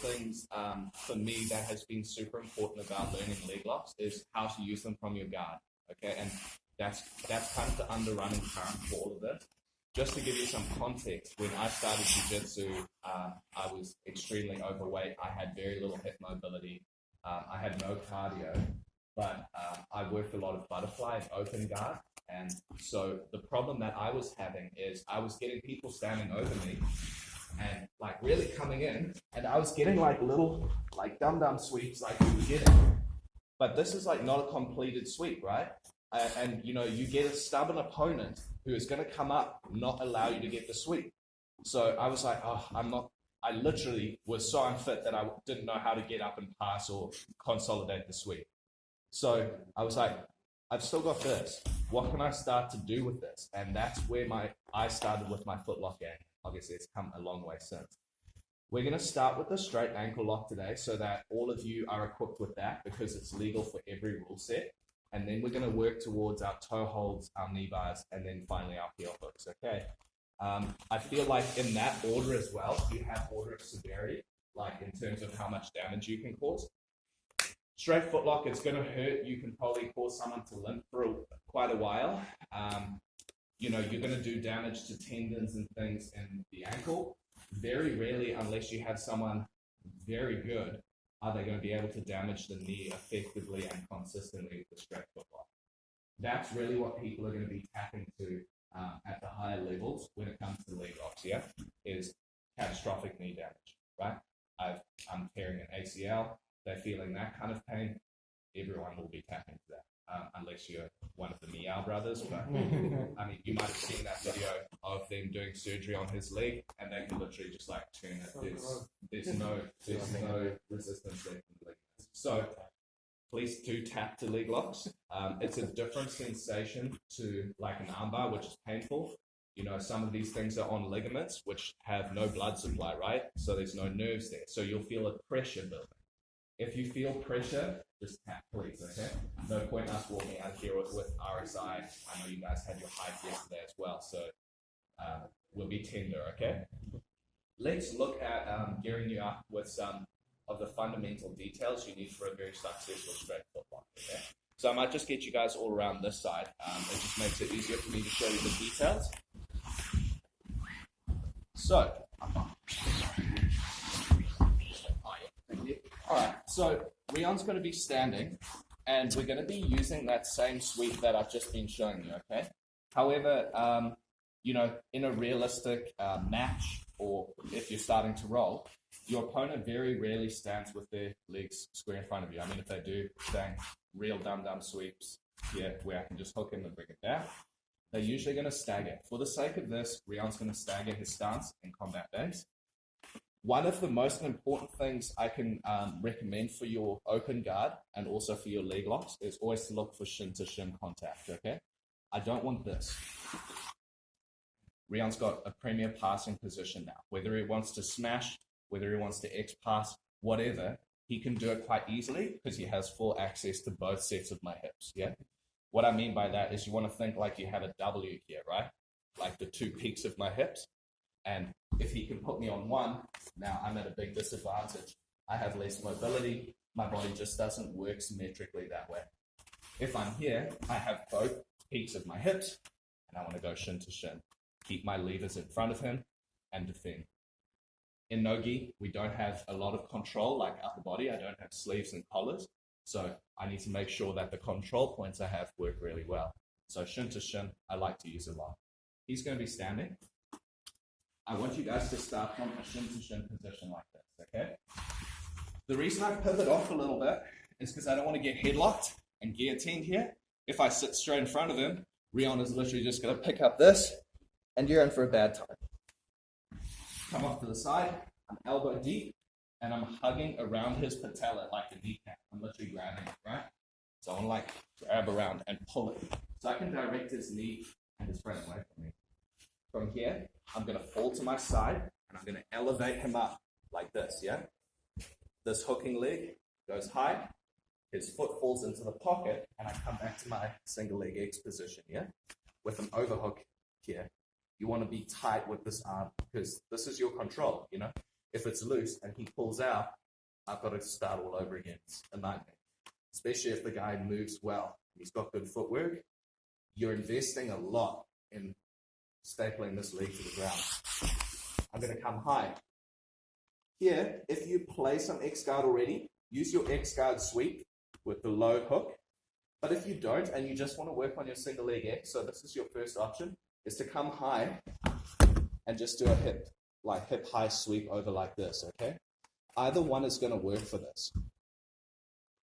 things for me that has been super important about learning leg locks is how to use them from your guard. Okay, and that's kind of the underrunning current for all of this. Just to give you some context, when I started jiu-jitsu, I was extremely overweight. I had very little hip mobility. I had no cardio, but I worked a lot of butterfly and open guard. And so the problem that I was having is I was getting people standing over me and like really coming in, and I was getting like little like dum-dum sweeps like you were getting. But this is like not a completed sweep, right? And you know, you get a stubborn opponent who is going to come up, not allow you to get the sweep. So I was like, oh, I literally was so unfit that I didn't know how to get up and pass or consolidate the sweep. So I was like, I've still got this. What can I start to do with this? And that's where I started with my footlock game. Obviously, it's come a long way since. We're going to start with the straight ankle lock today so that all of you are equipped with that because it's legal for every rule set. And then we're going to work towards our toe holds, our knee bars, and then finally our heel hooks, okay? I feel like in that order as well, you have order of severity, like in terms of how much damage you can cause. Straight footlock, it's going to hurt. You can probably cause someone to limp for quite a while. You know, you're going to do damage to tendons and things in the ankle. Very rarely, unless you have someone very good, are they going to be able to damage the knee effectively and consistently with the straight footlock. That's really what people are going to be tapping to at the higher levels when it comes to leg locks, yeah, is catastrophic knee damage, right? I'm tearing an ACL. They're feeling that kind of pain. Everyone will be tapping to that, unless you're one of the Meow brothers. But I mean, you might have seen that video of them doing surgery on his leg, and they can literally just like turn it. There's no resistance there from the leg. So please do tap to leg locks. It's a different sensation to like an armbar, which is painful. You know, some of these things are on ligaments, which have no blood supply, right? So there's no nerves there. So you'll feel a pressure building. If you feel pressure, just tap, please, okay? No point us walking out here with RSI. I know you guys had your hike yesterday as well, so we'll be tender, okay? Let's look at gearing you up with some of the fundamental details you need for a very successful straight footlock, okay? So I might just get you guys all around this side. It just makes it easier for me to show you the details. So, alright, so Rion's going to be standing, and we're going to be using that same sweep that I've just been showing you, okay? However, you know, in a realistic match, or if you're starting to roll, your opponent very rarely stands with their legs square in front of you. I mean, if they do, saying real dum-dum sweeps here, where I can just hook him and bring it down, they're usually going to stagger. For the sake of this, Rion's going to stagger his stance in combat base. One of the most important things I can recommend for your open guard and also for your leg locks is always to look for shin-to-shin contact, okay? I don't want this. Rion's got a premier passing position now. Whether he wants to smash, whether he wants to X-pass, whatever, he can do it quite easily because he has full access to both sets of my hips, yeah? What I mean by that is you want to think like you have a W here, right? Like the two peaks of my hips. And if he can put me on one, now I'm at a big disadvantage. I have less mobility. My body just doesn't work symmetrically that way. If I'm here, I have both peaks of my hips, and I want to go shin to shin. Keep my levers in front of him and defend. In no-gi, we don't have a lot of control like upper body. I don't have sleeves and collars. So I need to make sure that the control points I have work really well. So shin to shin, I like to use a lot. He's going to be standing. I want you guys to start from a shin-to-shin position like this, okay? The reason I pivot off a little bit is because I don't want to get headlocked and guillotined here. If I sit straight in front of him, Rion is literally just going to pick up this, and you're in for a bad time. Come off to the side, I'm elbow deep, and I'm hugging around his patella like a kneecap. I'm literally grabbing it, right? So I want to like grab around and pull it. So I can direct his knee and his front away from me. From here, I'm going to fall to my side, and I'm going to elevate him up like this, yeah? This hooking leg goes high, his foot falls into the pocket, and I come back to my single leg X position, yeah? With an overhook here. You want to be tight with this arm, because this is your control, you know? If it's loose and he pulls out, I've got to start all over again. It's a nightmare. Especially if the guy moves well. He's got good footwork. You're investing a lot in stapling this leg to the ground. I'm going to come high. Here, if you play some X-guard already, use your X-guard sweep with the low hook. But if you don't and you just want to work on your single leg X, so this is your first option, is to come high and just do a hip high sweep over like this, okay? Either one is going to work for this.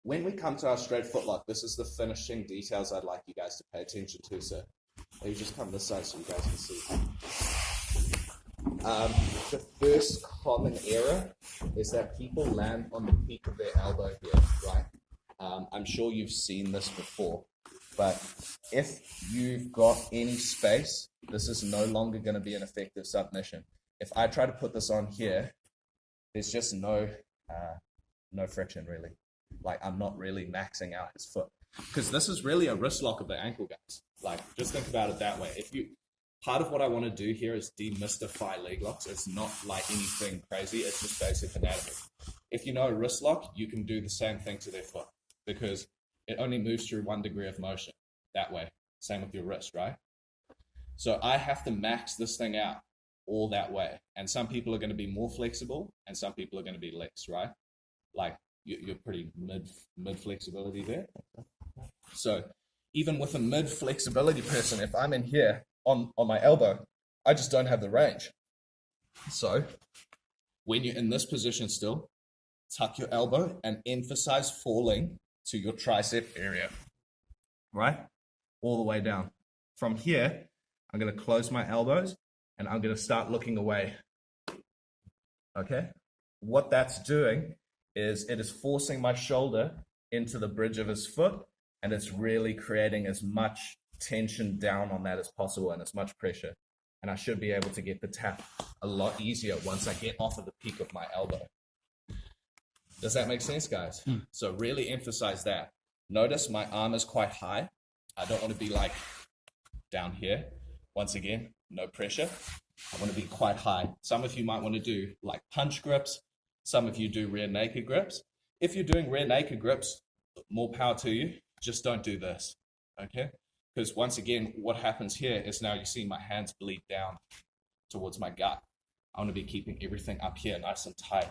When we come to our straight footlock, this is the finishing details I'd like you guys to pay attention to, so maybe just come this side so you guys can see. The first common error is that people land on the peak of their elbow here, right? I'm sure you've seen this before, but if you've got any space, this is no longer going to be an effective submission. If I try to put this on here, there's just no friction really. Like I'm not really maxing out his foot because this is really a wrist lock of the ankle, guys. Like just think about it that way. Part of what I want to do here is demystify leg locks. It's not like anything crazy. It's just basic anatomy. If you know a wrist lock, you can do the same thing to their foot because it only moves through 1 degree of motion that way. Same with your wrist, right? So I have to max this thing out all that way. And some people are going to be more flexible and some people are going to be less, right? Like you're pretty mid flexibility there. So even with a mid flexibility person, if I'm in here on my elbow, I just don't have the range. So when you're in this position still, tuck your elbow and emphasize falling to your tricep area, right? All the way down. From here, I'm going to close my elbows and I'm going to start looking away. Okay? What that's doing is it is forcing my shoulder into the bridge of his foot, and it's really creating as much tension down on that as possible and as much pressure. And I should be able to get the tap a lot easier once I get off of the peak of my elbow. Does that make sense, guys? So really emphasize that. Notice my arm is quite high. I don't want to be like down here. Once again, no pressure. I want to be quite high. Some of you might want to do like punch grips. Some of you do rear naked grips. If you're doing rear naked grips, more power to you. Just don't do this, okay? Because once again, what happens here is now you see my hands bleed down towards my gut. I want to be keeping everything up here nice and tight.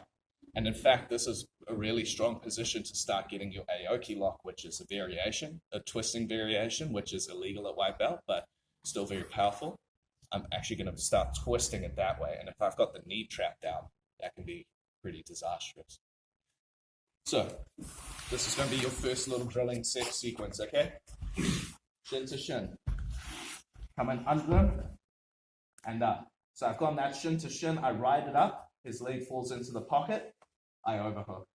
And in fact, this is a really strong position to start getting your Aoki lock, which is a variation, a twisting variation, which is illegal at white belt, but still very powerful. I'm actually going to start twisting it that way. And if I've got the knee trapped down, that can be pretty disastrous. So this is going to be your first little drilling sequence, okay? Shin to shin. Coming under and up. So I've gone that shin to shin. I ride it up. His leg falls into the pocket. I overhook.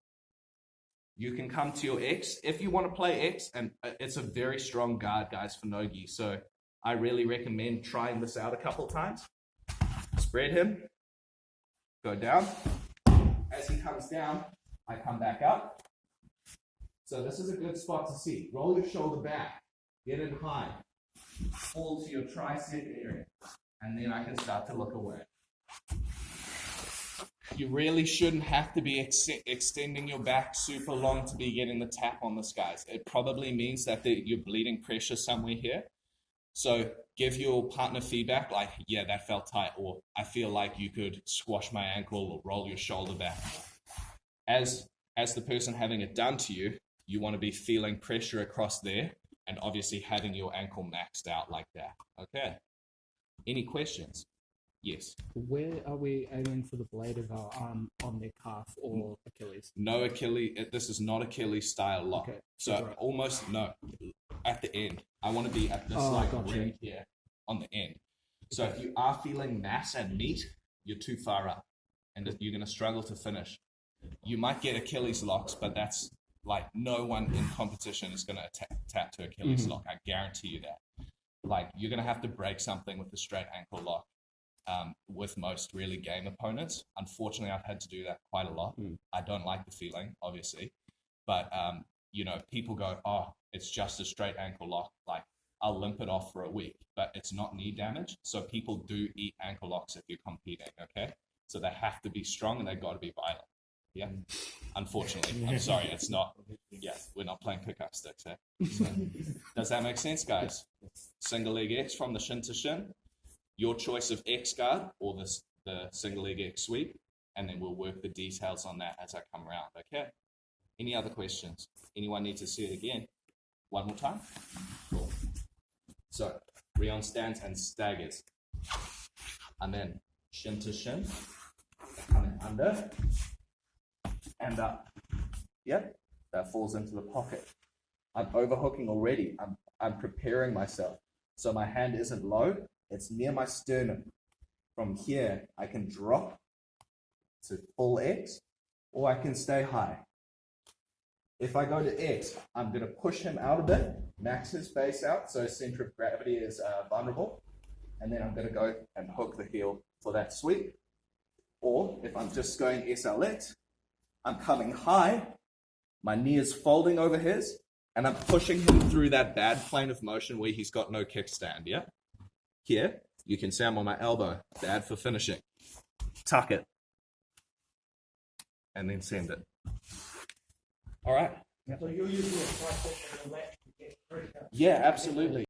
You can come to your X. If you want to play X, and it's a very strong guard, guys, for no-gi. So I really recommend trying this out a couple of times. Spread him. Go down. As he comes down, I come back up. So this is a good spot to see. Roll your shoulder back. Get in high. Fall to your tricep area. And then I can start to look away. You really shouldn't have to be extending your back super long to be getting the tap on this, guys. It probably means that you're bleeding pressure somewhere here. So give your partner feedback like, yeah, that felt tight, or I feel like you could squash my ankle or roll your shoulder back. As the person having it done to you, you want to be feeling pressure across there and obviously having your ankle maxed out like that. Okay. Any questions? Yes. Where are we aiming for the blade of our arm, on their calf or Achilles? No Achilles. This is not Achilles style lock. Okay. So right. Almost no. At the end. I want to be at this ring here on the end. So if you are feeling mass and meat, you're too far up and you're going to struggle to finish. You might get Achilles locks, but that's like no one in competition is going to tap to Achilles lock. I guarantee you that. Like you're going to have to break something with a straight ankle lock. With most really game opponents. Unfortunately, I've had to do that quite a lot. I don't like the feeling, obviously, but people go, oh, it's just a straight ankle lock. Like I'll limp it off for a week, but it's not knee damage. So people do eat ankle locks if you're competing. Okay, So they have to be strong and they've got to be violent. Yeah. Unfortunately, I'm sorry, it's not. Yeah, we're not playing pickup sticks. So, does that make sense, guys? Single leg X from the shin to shin. Your choice of X guard or the single leg X sweep, and then we'll work the details on that as I come around. Okay. Any other questions? Anyone need to see it again? One more time. Cool. So Rion stands and staggers, and then shin to shin, coming under and up. Yep, that falls into the pocket. I'm overhooking already. I'm preparing myself. So my hand isn't low, it's near my sternum. From here, I can drop to full X, or I can stay high. If I go to X, I'm going to push him out a bit, max his base out, so center of gravity is vulnerable, and then I'm going to go and hook the heel for that sweep. Or if I'm just going SLX, I'm coming high, my knee is folding over his, and I'm pushing him through that bad plane of motion where he's got no kickstand, yeah? Here, you can see I'm on my elbow, bad for finishing. Tuck it. And then send it. All right. So you're using a tricep and a lat to get pressure. Yeah, absolutely.